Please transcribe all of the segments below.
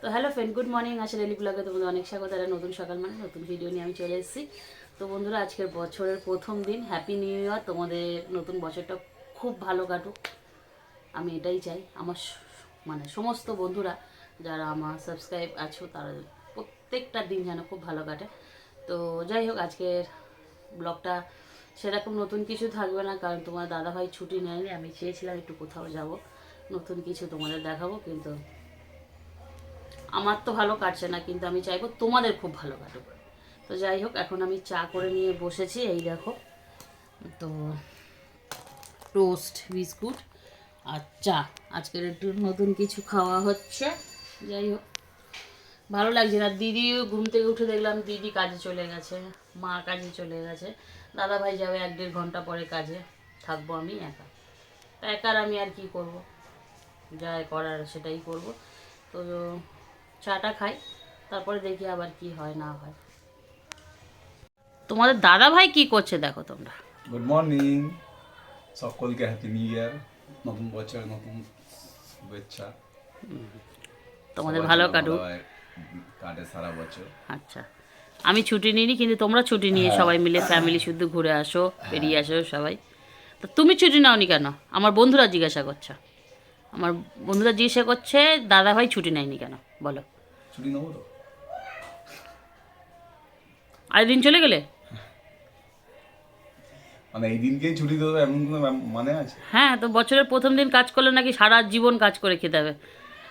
তো hello friend, good morning. আশা daily ব্লগে তোমাদের অনেক স্বাগত। একটা নতুন সকাল মানে নতুন ভিডিও নিয়ে আমি চলে এসেছি। তো বন্ধুরা, আজকের বছরের প্রথম দিন, হ্যাপি নিউ ইয়ার। তোমাদের নতুন বছরটা খুব ভালো কাটুক, আমি এটাই চাই। আমার মানে সমস্ত বন্ধুরা যারা আমার সাবস্ক্রাইব আছো, তারা প্রত্যেকটা দিন যেন খুব ভালো কাটে। তো যাই হোক, আজকের ব্লগটা সেরকম নতুন কিছু থাকবে না, কারণ তোমার দাদাভাই ছুটি নেয়নি। আমি চেয়েছিলাম একটু কোথাও যাব, নতুন কিছু তোমাদের দেখাবো, কিন্তু আমার তো ভালো কাটছে না, কিন্তু আমি চাইবো তোমাদের খুব ভালো কাটুক। তো যাই হোক, এখন আমি চা করে নিয়ে বসেছি, এই দেখো। তো টোস্ট, বিস্কুট আর চা, আজকের একটু নতুন কিছু খাওয়া হচ্ছে। যাই হোক, ভালো লাগছে না। দিদিও ঘুম থেকে উঠে দেখলাম দিদি কাজে চলে গেছে, মা কাজে চলে গেছে, দাদা ভাই যাবে 1-1.5 ঘন্টা পরে কাজে। থাকবো আমি একা। একার আমি আর কি করব, যা করার সেটাই করব। তো চাটা খাই, তারপরে দেখি আবার কি হয় না হয়। তোমাদের দাদা ভাই কি করছে দেখো তোমরা। গুড মর্নিং, সকলকে হ্যাপি নিউ ইয়ার। নতুন বছর, নতুন শুভেচ্ছা। তোমাদের ভালো কাটুক। কাটে সারা বছর। আচ্ছা, আমি ছুটি নিইনি, কিন্তু তোমরা ছুটি নিয়ে সবাই মিলে ফ্যামিলি শুদ্ধ ঘুরে আসো, বেরিয়ে আসো সবাই। তো তুমি ছুটি নাওনি কেন? আমার বন্ধুরা জিজ্ঞাসা করছে, আমার বন্ধুরা জিজ্ঞাসা করছে দাদা ভাই ছুটি নেয়নি কেন, বলো। ছুটি নেবো তো। আরেকদিন চলে গেলে? মানে এই দিনকেই ছুটি দেবো এমন কোনো মানে আছে? হ্যাঁ, তো বছরের প্রথম দিন কাজ করলে নাকি সারা জীবন কাজ করে খেতে হবে।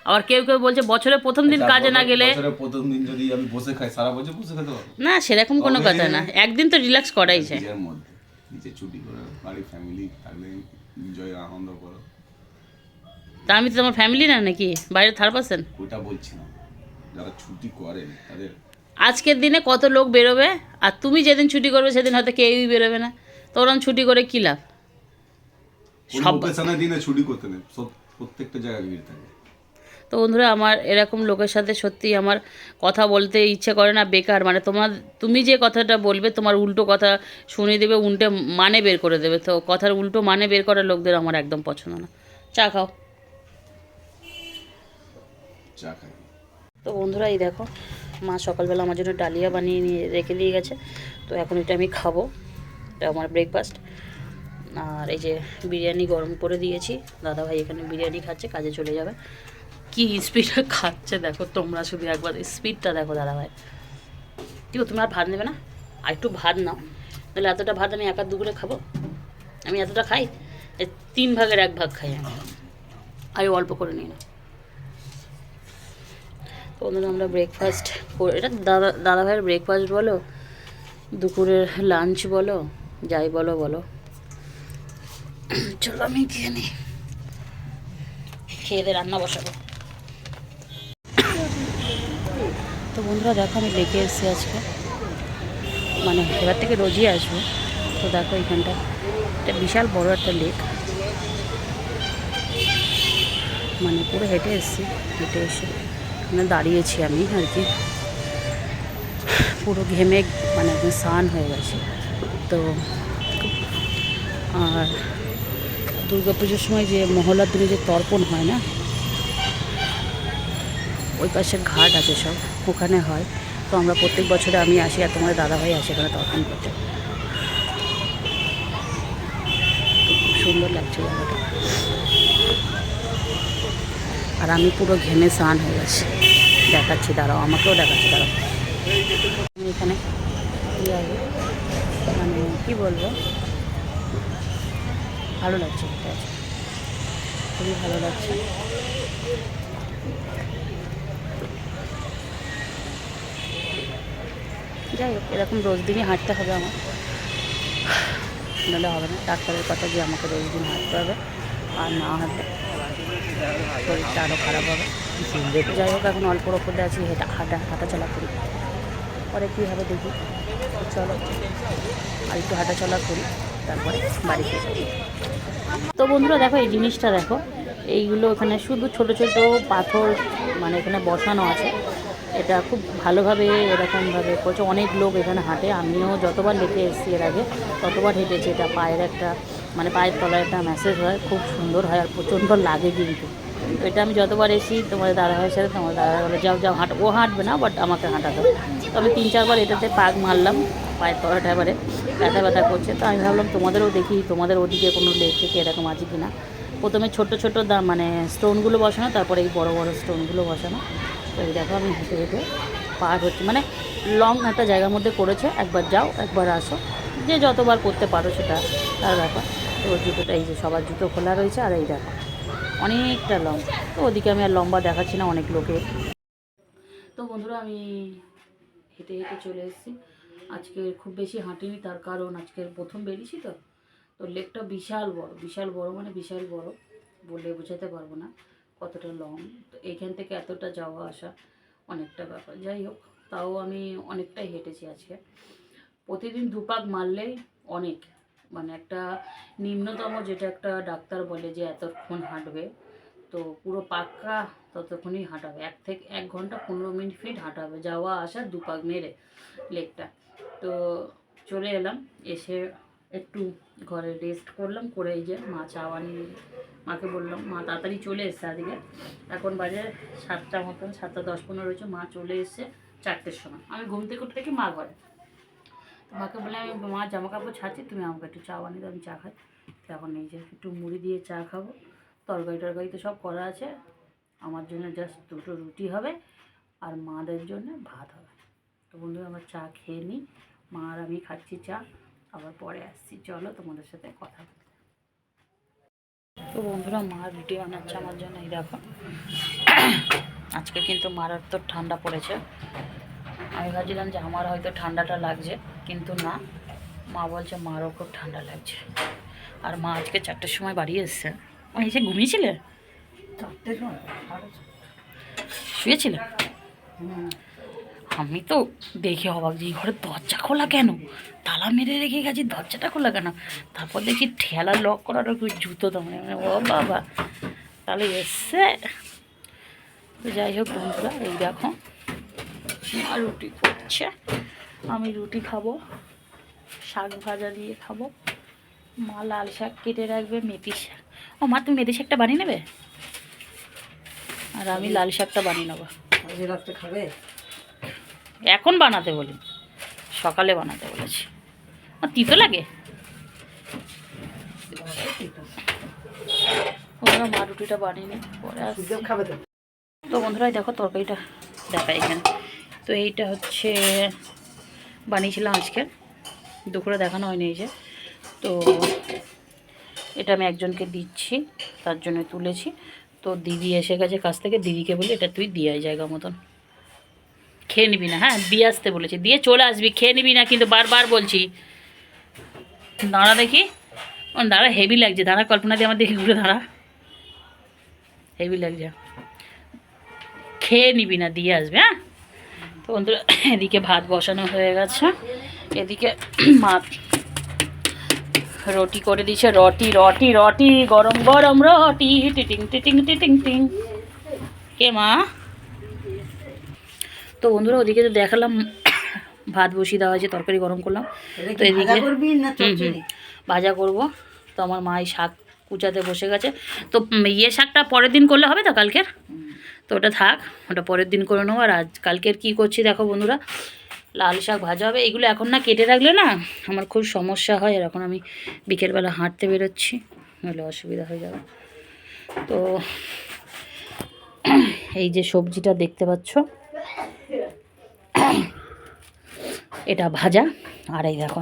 আবার কেউ কেউ বলছে বছরের প্রথম দিন কাজে না গেলে। বছরের প্রথম দিন যদি আমি বসে খাই, সারা বছর বসে খেতে পারবো না, সেরকম কোনো কথা না, একদিন তো রিল্যাক্স করাই যায়। নিজের মধ্যে নিজে ছুটি করে বাড়ির ফ্যামিলি থাকলে এনজয় আনন্দ করো। তা আমি তো তোমার ফ্যামিলি না নাকি, বাইরে থার্ড পার্সন? ওটা বলছি না, যারা ছুটি করেন তাদের। আজকের দিনে কত লোক বেরোবে, আর তুমি যেদিন ছুটি করবে সেদিন হয়তো কেউই বেরোবে না। তোরম ছুটি করে কী লাভ? সব ওকেশনের দিনে ছুটি করতে নেই, সব প্রত্যেকটা জায়গায় ভিড় থাকে। তো বন্ধুরা, আমার এরকম লোকের সাথে সত্যি আমার কথা বলতে ইচ্ছে করে না, বেকার। মানে তুমি যে কথাটা বলবে, তোমার উল্টো কথা শুনিয়ে দেবে, উল্টে মানে বের করে দেবে। তো কথার উল্টো মানে বের করার লোকদের আমার একদম পছন্দ না। চা খাও। চা খাই। তো বন্ধুরা, এই দেখো, মা সকালবেলা আমার জন্য ডালিয়া বানিয়ে নিয়ে রেখে দিয়ে গেছে। তো এখন এটা আমি খাবো, এটা আমার ব্রেকফাস্ট। আর এই যে বিরিয়ানি গরম করে দিয়েছি, দাদাভাই এখানে বিরিয়ানি খাচ্ছে, কাজে চলে যাবে। কি স্পিডে খাচ্ছে দেখো তোমরা, শুধু একবার স্পিডটা দেখো দাদাভাই। ঠিক, তুমি আর ভাত নেবে না? আর একটু ভাত নাও, তাহলে এতটা ভাত আমি একা দুপুরে খাবো? আমি এতটা খাই, 3 ভাগের 1 ভাগ খাই আমি, আর অল্প করে নিই না। তো আমরা ব্রেকফাস্ট করে, এটা দাদাভাইয়ের ব্রেকফাস্ট বলো, দুপুরের লাঞ্চ বলো, যাই বলো বলো। চলো আমি খেয়ে নিই, খেয়ে দিয়ে রান্না বসাবো। তো বন্ধুরা দেখো, আমি লেকে এসেছি আজকে, মানে এবার থেকে রোজই আসবো। তো দেখো এখানটা একটা বিশাল বড় একটা লেক, মানে পুরো হেঁটে এসেছি, হেঁটে এসে এখানে দাঁড়িয়েছি আমি আর কি, পুরো ঘেমে মানে একদম স্নান হয়ে গেছে। তো আর দুর্গা পুজোর সময় যে মহলার দিনে যে তর্পণ হয় না, ওই পাশে ঘাট আছে সব, ওখানে হয়। তো আমরা প্রত্যেক বছরে আমি আসি, আর তোমাদের দাদাভাই আসে এখানে তর্পণ করতে। খুব সুন্দর লাগছে জায়গাটা, আর আমি পুরো ঘেমে স্নান হয়ে গেছি। দেখাচ্ছি, দাঁড়াও, আমাকেও দেখাচ্ছি, দাঁড়াও। আমি এখানে মানে কী বলবো, ভালো লাগছে, খুবই ভালো লাগছে। যাই হোক, এরকম রোজ দিনই হাঁটতে হবে আমার, নাহলে হবে না। ডাক্তারের কথা যে আমাকে রোজ দিন হাঁটতে হবে, আর না হাঁটলে শরীরটা আরও খারাপ হবে। যাই হোক, এখন অল্পর ওপরে আছি, হাঁটাচলা করি, পরে কী হবে দেখি। চলো আর একটু হাঁটাচলা করি, তারপরে বাড়ি ফিরে যাবো। তো বন্ধুরা দেখো, এই জিনিসটা দেখো, এইগুলো এখানে শুধু ছোট ছোট পাথর মানে এখানে বসানো আছে। এটা খুব ভালোভাবে এরকমভাবে করছে, অনেক লোক এখানে হাঁটে। আমিও যতবার লেকে এসেছি এর আগে ততবার হেঁটেছি। এটা পায়ের একটা মানে পায়ের তলায় একটা ম্যাসেজ হয়, খুব সুন্দর হয়, আর প্রচণ্ড লাগে কিন্তু। তো এটা আমি যতবার এসি তোমাদের দাদাভাইয়ের সাথে, তোমার দাদা বলে যাও যাও হাঁটো, ও হাঁটবে না বাট আমাকে হাঁটাতো। তো আমি 3-4 বার এটাতে পাক মারলাম, পায়ের তলাটা এবারে ব্যথা ব্যথা করছে। তো আমি ভাবলাম তোমাদেরও দেখি, তোমাদের ওদিকে কোনো লেক থেকে এরকম আছে কি না। প্রথমে ছোট্টো ছোট্টো মানে স্টোনগুলো বসানো, তারপরে এই বড় বড় স্টোনগুলো বসানো। তো এই দেখো আমি হেঁটে হেঁটে পার হচ্ছে, মানে লং একটা জায়গার মধ্যে করেছে, একবার যাও একবার আসো, যে যতবার করতে পারো সেটা তার ব্যাপার। তো ওর জুতোটা এই যে সবার জুতো খোলা রয়েছে, আর এই দেখো অনেকটা লং। তো ওদিকে আমি আর লম্বা দেখাচ্ছি না, অনেক লোকের। তো বন্ধুরা আমি হেঁটে হেঁটে চলে এসেছি। আজকে খুব বেশি হাঁটিনি, তার কারণ আজকের প্রথম বেরিয়েছি তো। তো লেকটা বিশাল বড়, বিশাল বড় মানে বিশাল বড়, বলে বোঝাতে পারবো না কতটা লং। তো এইখান থেকে এতটা যাওয়া আসা অনেকটা ব্যাপার। যাই হোক, তাও আমি অনেকটাই হেঁটেছি আজকে। প্রতিদিন দুপাক মারলেই অনেক, মানে একটা নিম্নতম যেটা একটা ডাক্তার বলে যে এতক্ষণ হাঁটবে, তো পুরো পাক্কা ততক্ষণই হাঁটাবে। 1 ঘন্টা 15 মিনিট হাঁটাবে, যাওয়া আসা দুপাক মেরে লেকটা। তো চলে এলাম, এসে একটু ঘরে রেস্ট করলাম, করে এই যে মা চা বানিয়ে, মাকে বললাম, মা তাড়াতাড়ি চলে এসছে আজকে। এখন বাজে 7টা মতন, 7টা 10-15 রয়েছে। মা চলে এসছে 4টের সময়। আমি ঘুম থেকে উঠে দেখি মা ঘরে। তো মাকে বললাম, আমি মা জামা কাপড় ছাড়ছি, তুমি আমাকে একটু চা বানিয়ে দাও, আমি চা খাই। তো এখন এই যে একটু মুড়ি দিয়ে চা খাবো। তরকারি টরকারি তো সব করা আছে, আমার জন্য জাস্ট 2টো রুটি হবে, আর মাদের জন্য ভাত হবে। তো বন্ধুরা আমার চা খেয়ে নিই, মা আর আমি খাচ্ছি চা, আবার পরে আসছি। চলো তোমাদের সাথে কথা বলতে। তো বন্ধুরা মা রুটি বানাচ্ছে আমার জন্য, এই দেখো। আজকে কিন্তু মারাত্মক ঠান্ডা পড়েছে। আমি ভাবছিলাম যে আমার হয়তো ঠান্ডাটা লাগছে, কিন্তু না, মা বলছে মারও খুব ঠান্ডা লাগছে। আর মা আজকে 4টের সময় বাড়ি এসছে। এসে ঘুমিয়েছিলে? শুয়েছিলে? আমি তো দেখে অবাক যে এই ঘরের দরজা খোলা কেন, তালা মেরে রেখে গেছি, দরজাটা খোলা কেন। তারপর দেখি ঠেলা লক করার জুতো তো, মানে ও বাবা, তাহলে এসছে। তো যাই হোক বন্ধুরা, এই দেখো মা রুটি করছে, আমি রুটি খাবো, শাক ভাজা দিয়ে খাবো। মা লাল শাক কেটে রাখবে, মেথি শাক। ও মা, তুমি মেথি শাকটা বানিয়ে নেবে, আর আমি লাল শাকটা বানিয়ে নেবো। খাবে? এখন বানাতে বলি, সকালে বানাতে বলেছি। তিতো লাগে? ওরা মা রুটিটা বানিয়ে নিই, পরে আসছি। খাবে তো? তো বন্ধুরা দেখো তরকারিটা দেখা এখানে। তো এইটা হচ্ছে বানিয়েছিলাম আজকে, দুপুরে দেখানো হয়নি এই যে। তো এটা আমি একজনকে দিচ্ছি, তার জন্য তুলেছি। তো দিদি এসে গেছে কাছ থেকে, দিদিকে বলি এটা তুই দিয়ে আয় জায়গা মতন, খেয়ে নিবি না। হ্যাঁ, দিয়ে আসতে বলেছি, দিয়ে চলে আসবি, খেয়ে নিবি না কিন্তু, বারবার বলছি। দাঁড়া দেখি, দাঁড়া, হেভি লাগছে, দাঁড়া, কল্পনা দিয়ে আমার দেখে ঘুরে দাঁড়া, হেভি লাগছে, খেয়ে নিবি না, দিয়ে আসবে। হ্যাঁ, তো বন্ধুরা এদিকে ভাত বসানো হয়ে গেছে, এদিকে মা রুটি করে দিচ্ছে, রটি রটি রটি, গরম গরম রটি, টিটিং টিটিং টিটিং টিং। কে মা? তো বন্ধুরা ওদিকে তো দেখালাম ভাত বসিয়ে দেওয়া হয়েছে, তরকারি গরম করলাম। তো এদিকে ভাজা করব। তো আমার মা এই শাক কুচাতে বসে গেছে। তো ইয়ে শাকটা পরের দিন করলে হবে তো, কালকের? তো ওটা থাক, ওটা পরের দিন করে নেবো। আর আজ কালকের কী করছি দেখো বন্ধুরা, লাল শাক ভাজা হবে। এগুলো এখন না কেটে রাখলে না আমার খুব সমস্যা হয়, আর এখন আমি বিকেলবেলা হাঁটতে বেরোচ্ছি, নাহলে অসুবিধা হয়ে যাবে। তো এই যে সবজিটা দেখতে পাচ্ছ, এটা ভাজা। আর এই দেখো,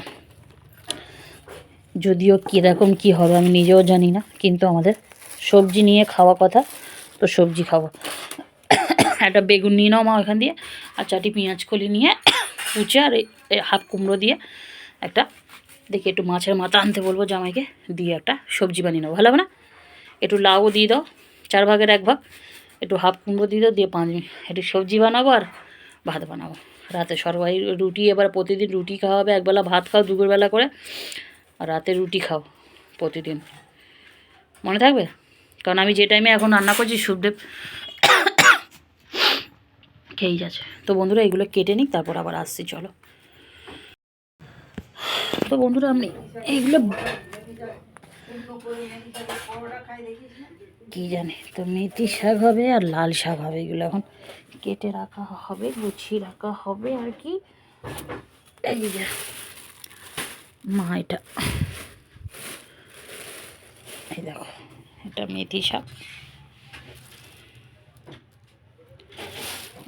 যদিও কীরকম কী হবে আমি নিজেও জানি না, কিন্তু আমাদের সবজি নিয়ে খাওয়া কথা, তো সবজি খাবো। একটা বেগুন নিয়ে নাও মা ওইখান দিয়ে, আর 4টি পেঁয়াজ কলি নিয়ে কুচে, আর হাফ কুমড়ো দিয়ে একটা, দেখি একটু মাছের মাথা আনতে বলবো জামাইকে, দিয়ে একটা সবজি বানিয়ে নেবো, ভালো হবে না? একটু লাউও দিয়ে দাও, 4 ভাগের 1 ভাগ, একটু হাফ কুমড়ো দিয়ে দাও, দিয়ে 5 মিনিট একটু সবজি বানাবো আর ভাত বানাবো। রাতে সবাই রুটি, এবার প্রতিদিন রুটি খাওয়া হবে, একবেলা ভাত খাও দুপুরবেলা করে, আর রাতে রুটি খাও প্রতিদিন, মনে থাকবে? কারণ আমি যে টাইমে এখন রান্না করছি সুখদেব খেয়েই যাচ্ছে। তো বন্ধুরা এগুলো কেটে নিই, তারপর আবার আসছি, চলো। তো বন্ধুরা আমি এইগুলো কি জানি, তো মেথি শাক হবে আর লাল শাক হবে, এগুলো এখন কেটে রাখা হবে, গুছিয়ে রাখা হবে আর কি। এই যে মা এটা, এই দেখো এটা মেথি শাক,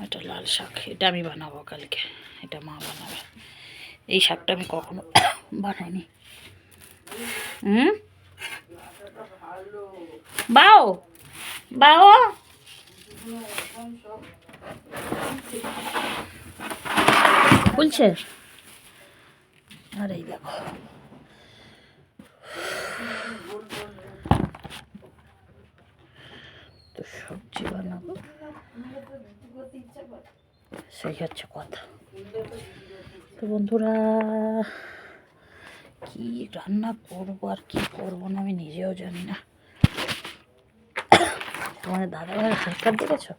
এটা লাল শাক, এটা আমি বানাবো কালকে, এটা মা বানাবে। এই শাকটা আমি কখনো বানাইনি। বাও বাও বলছে। আর এই দেখো তো সবজি বানাবো, সেই হচ্ছে কথা। তো বন্ধুরা কি রান্না করবো আর কি করবো না আমি নিজেও জানি না। তোমাদের দাদা ভাইয়ের হালকা দেখেছো?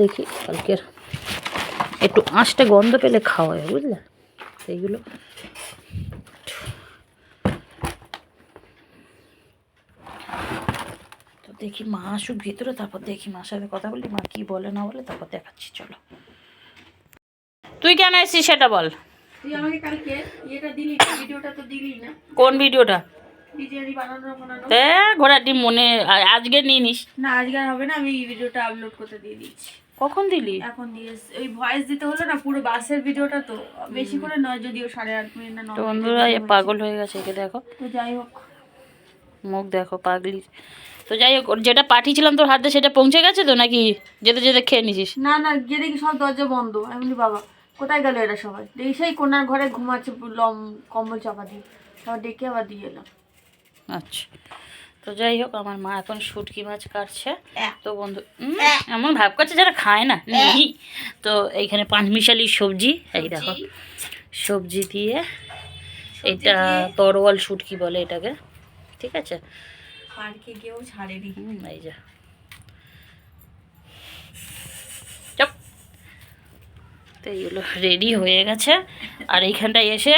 দেখি কালকের একটু আঁশটা গন্ধ পেলে খাওয়া হয়, বুঝলে? এইগুলো তো দেখি মা আসুক ভিতরে, তারপর দেখি মার সাথে কথা বলি, মা কি বলে না বলে তারপর দেখাচ্ছি। চলো, তুই কেন এসেছিস সেটা বল। তুই আমাকে কালকে এটা দিলি, ভিডিওটা তো দিলি না। কোন ভিডিওটা? বিরিয়ানি বানানো। ঘোড়ার ডিম মনে আজকে নিয়ে নিস না, আজকে আর হবে না, আমি ভিডিওটা আপলোড করতে দিয়ে দিচ্ছি। কখন দিলি? এখন দিয়ে ওই ভয়েস দিতে হলো না, পুরো বাসের ভিডিওটা তো বেশি করে নয়, যদিও 8.5 মিনিট না 9 তো মিনিট। বন্ধুরা এ পাগল হয়ে গেছে, একে দেখো তো যাই হোক, মুখ দেখো পাগলি। তো যাই হোক, ওর যেটা পাঠিয়েছিলাম তোর হাতে সেটা পৌঁছে গেছে তো, নাকি যেতে যেতে খেয়ে নিছিস? না না, গিয়ে দেখি সব দরজা বন্ধ। আমি বলি বাবা কোথায় গেল এরা সবাই, দেখি সেই কোনার ঘরে ঘুমাচ্ছে কম্বল চাপা দিয়ে, তারপর ডেকে আবার দিয়ে এলাম। আচ্ছা, তো যাই হোক আমার মা এখন শুটকি মাছ কাটছে। তো বন্ধু এমন ভাব করছে যারা খায় না নেই। তো এইখানে পাঁচমিশালি সবজি, এই দেখো সবজি দিয়ে, এটা তরোয়াল শুটকি বলে এটাকে, ঠিক আছে? পার্কে গিয়েও ছাড়েনি। এই যে চপ, তো এইগুলো রেডি হয়ে গেছে। আর এইখানটায় এসে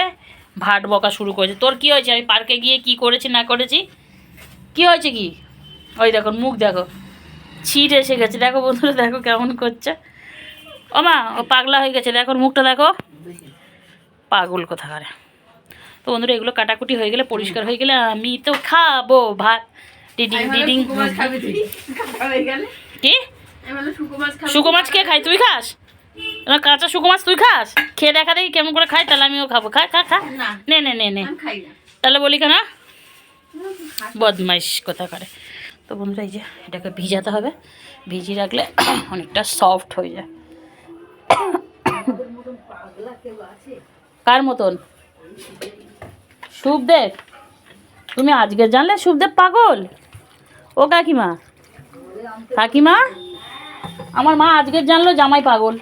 ভাট বকা শুরু করেছে। তোর কি হয়েছে? আমি পার্কে গিয়ে কি করেছি না করেছি, কি হয়েছে কি? ওই দেখো মুখ দেখো, ছিট এসে গেছে, দেখো বন্ধুরা দেখো কেমন করছে। ও মা, ও পাগলা হয়ে গেছে, দেখো মুখটা দেখো, পাগল কোথাকারে। তো বন্ধুরা এগুলো কাটাকুটি হয়ে গেলে, পরিষ্কার হয়ে গেলে আমি তো খাবো ভাত। ডিডিং ডিডিং। কি শুকো মাছ কে খাই? তুই খাস? কাঁচা শুকো মাছ তুই খাস? খেয়ে দেখা দেখি কেমন করে খাই, তাহলে আমিও খাবো। খা খা খা, নে নে নে নে। তাহলে বলি কেন বদমাইশ কোথাকারে। তো বন্ধুরা এই যে এটাকে ভিজাতে হবে, ভিজিয়ে রাখলে অনেকটা সফট হয়ে যায়। কার মতন? শুভদেব? তুমি আজকে জানলে শুভদেব পাগল? ও কাকিমা, কাকিমা আমার মা আজকে জানলো জামাই পাগল।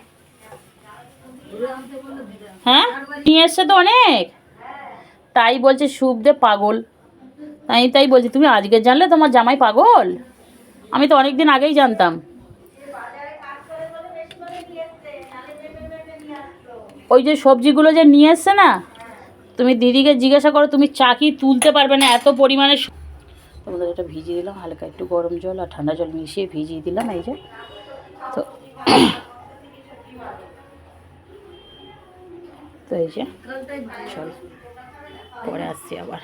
হ্যাঁ নিয়ে এসছে তো অনেক, তাই বলছে শুভদেব পাগল। আমি তাই বলছি তুমি আজকে জানলে তোমার জামাই পাগল? আমি তো অনেক দিন আগেই জানতাম। ওই যে সবজিগুলো যে নিয়ে এসছে না, তুমি দিদিকে জিজ্ঞাসা করো, তুমি চাকি তুলতে পারবে না এত পরিমাণে। তোমাদের এটা ভিজিয়ে দিলাম, হালকা একটু গরম জল আর ঠান্ডা জল মিশিয়ে ভিজিয়ে দিলাম, এই যে। তো তো এই যে চল পরে আসছি আবার।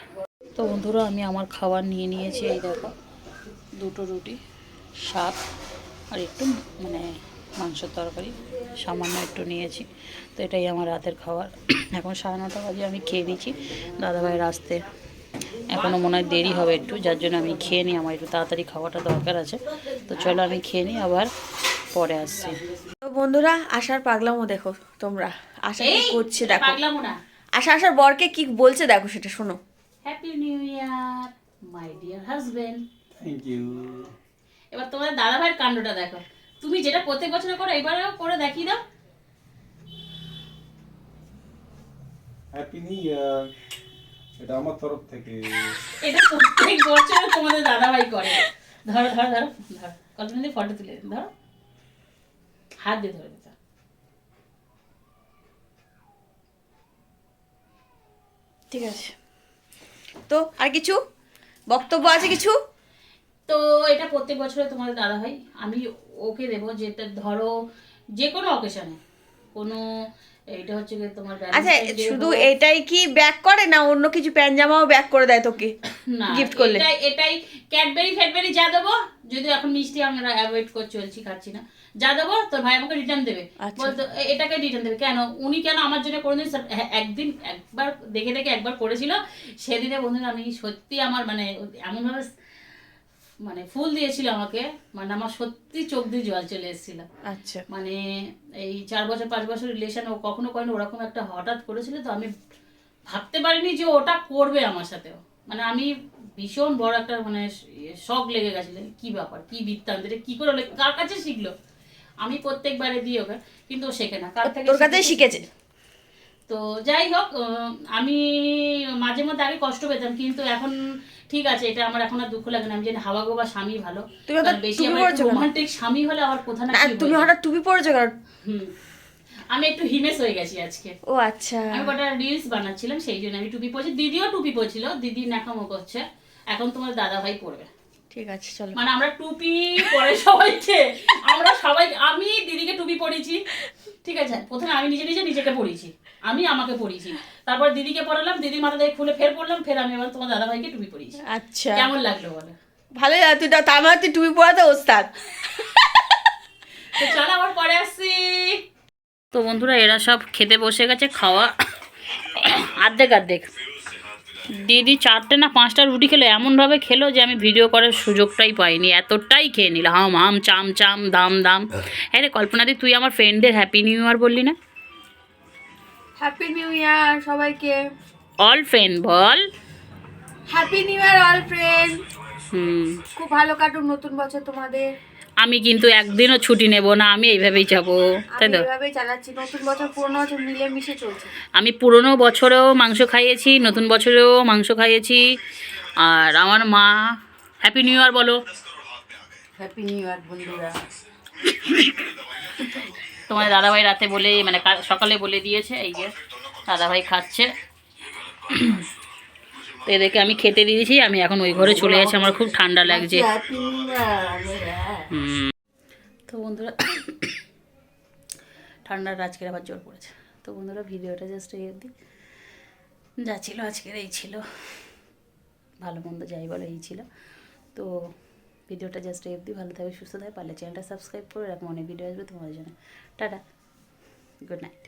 তো বন্ধুরা আমি আমার খাবার নিয়ে নিয়েছি, এই দেখো দুটো রুটি, শাক আর একটু মানে মাংসের তরকারি সামান্য একটু নিয়েছি। তো এটাই আমার রাতের খাবার। এখন 9:30 বাজে, আমি খেয়ে নিচ্ছি। দাদাভাইয়ের আসতে এখনও মনে হয় দেরি হবে একটু, যার জন্য আমি খেয়ে নিই, আমার একটু তাড়াতাড়ি খাওয়াটা দরকার আছে। তো চলো আমি খেয়ে নিই, আবার পরে আসছি। তো বন্ধুরা আশার পাগলামো দেখো তোমরা, আশা কি করছে দেখো, পাগলামো না। আশা আশার বরকে কি বলছে দেখো, সেটা শোনো। Happy new year my dear husband. Thank you. এবার তোমাদের দাদাভাইয়ের কাণ্ডটা দেখো, তুমি যেটা প্রত্যেক বছর করো এবারেও করে দেখিয়ে দাও। হ্যাপি নিউ ইয়ার, এটা আমার তরফ থেকে। এটা প্রত্যেক বছর তোমাদের দাদাভাই করে। ধরো ধরো ধরো ধরো, কল্পনা দিয়ে ফটো তুলে ধরো, হাত দিয়ে ধরে দিতে। ঠিক আছে, তো আর কিছু বক্তব্য আছে কিছু? তো এটা প্রত্যেক বছরে তোমাদের দাদা ভাই আমি ওকে দেবো, যেটা ধরো যে কোনো অকেশনে কোনো, এটা হচ্ছে গিয়ে তোমার আচ্ছা, Valentine's Day শুধু হোক, এটাই কি ব্যাক করে না অন্য কিছু প্যান্ট জামাও ব্যাক করে দেয় তোকে না গিফট করলে? এটাই ক্যাডবেরি ফ্যাডবেরি যা দেবো, যদিও এখন মিষ্টি আমরা অ্যাভয়েড করে চলছি, খাচ্ছি না, যা দেবো তোর ভাই আমাকে রিটার্ন দেবে। আচ্ছা। বলতো এটাকে রিটার্ন দেবে কেন, উনি কেন আমার জন্য কোনোদিন একদিন একবার দেখে দেখে একবার করেছিল, সেদিনে বন্ধুরা আমি সত্যি আমার মানে এমনভাবে মানে ফুল দিয়েছিল আমাকে, মানে আমার সত্যি চোখ দিয়ে জল চলে এসেছিল। আচ্ছা। মানে এই 4 বছর 5 বছর রিলেশন ও কখনো কখনো ওরকম একটা হঠাৎ করেছিল, তো আমি ভাবতে পারিনি যে ওটা করবে আমার সাথেও। মানে আমি ভীষণ বড় একটা মানে শখ লেগে গেছিল, কি ব্যাপার, কি বৃত্তান্ত, এটা কি করে হলো, কার কাছে শিখলো। আমি প্রত্যেকবারে দিই ওকে, কিন্তু ও শেখে না, কার থেকে তোর কাছেই শিখেছে। তো যাই হোক, আমি মাঝে মধ্যে আগে কষ্ট পেতাম, কিন্তু এখন ঠিক আছে, এটা আমার এখন আর দুঃখ লাগে না। আমি জানি হাওয়া গো বা স্বামী ভালো, তুমি হঠাৎ কারণ বেশি টুপি আমার পরেছো কেন? রোমান্টিক স্বামী হলে আবার কোথা না না, কি তুমি হয়ে যায়। হঠাৎ টুপি পরেছো কেন? হুম, আমি একটু হিমেশ হয়ে গেছি আজকে। ও আচ্ছা। আমি কটা রিলস বানাচ্ছিলাম, সেই জন্য আমি টুপি পরছি। দিদিও টুপি পরছিল, দিদি ন্যাকামো করছে, এখন তোমার দাদা ভাই পরবে। ঠিক আছে চলো। মানে আমরা টুপি পরে সবাইকে, আমরা সবাই, আমি দিদিকে টুপি পরিয়েছি, ঠিক আছে, প্রথমে আমি নিজেকে পরিয়েছি, আমি আমাকে পরিয়েছি, তারপর দিদিকে পরালাম, দিদির মাথা দিয়ে খুলে ফের পরলাম, ফের আমি এবার তোমার দাদা ভাইকে টুপি পরিয়েছি। আচ্ছা, কেমন লাগলো বলো? ভালোই লাগে। তুই তার মানে তুই টুপি পরাতে ওস্তাদ। তো চলো আবার পরে আসছি। তো বন্ধুরা এরা সব খেতে বসে গেছে, খাওয়া অর্ধেক। দিদি 4টে না 5টা রুটি খেলো, এমনভাবে খেলো যে আমি ভিডিও করার সুযোগটাই পাইনি, এতটাই খেয়ে নিল, হাম হাম চাম চাম দাম দাম। হ্যাঁ রে কল্পনা দি, তুই আমার ফ্রেন্ডদের হ্যাপি নিউ ইয়ার বললি না? হ্যাপি নিউ ইয়ার সবাইকে। অল ফ্রেন্ড বল। Happy new year all friend. হুম, খুব ভালো কাটুক নতুন বছর তোমাদের। আমি কিন্তু একদিনও ছুটি নেব না, আমি এইভাবেই যাবো, তাই আমি তো? এভাবেই চালাচ্ছি, নতুন বছর পুরনো বছর মিলে মিশে চলছে। আমি পুরনো বছরেও মাংস খাইয়েছি, নতুন বছরেও মাংস খাইয়েছি। আর আমার মা, হ্যাপি নিউ ইয়ার বলো। হ্যাপি নিউ ইয়ার বন্ধুরা। তোমার দাদাভাই রাতে বলে মানে সকালে বলে দিয়েছে, এই যে দাদাভাই খাচ্ছে, তো এদেরকে আমি খেতে দিয়েছি, আমি এখন ওই ঘরে চলে যাচ্ছি, আমার খুব ঠান্ডা লাগছে। তো বন্ধুরা ঠান্ডার আজকের আবার জোর পড়েছে। তো বন্ধুরা ভিডিওটা জাস্ট এই অবধি, যা ছিল আজকের এই ছিল, ভালো মন্দ যাই বলো এই ছিল। তো ভিডিওটা জাস্ট এই অবধি, ভালো থাকবে সুস্থ থাকবে, পারলে চ্যানেলটা সাবস্ক্রাইব করে রাখবো, অনেক ভিডিও আসবে তোমাদের জন্য। Tata, good night.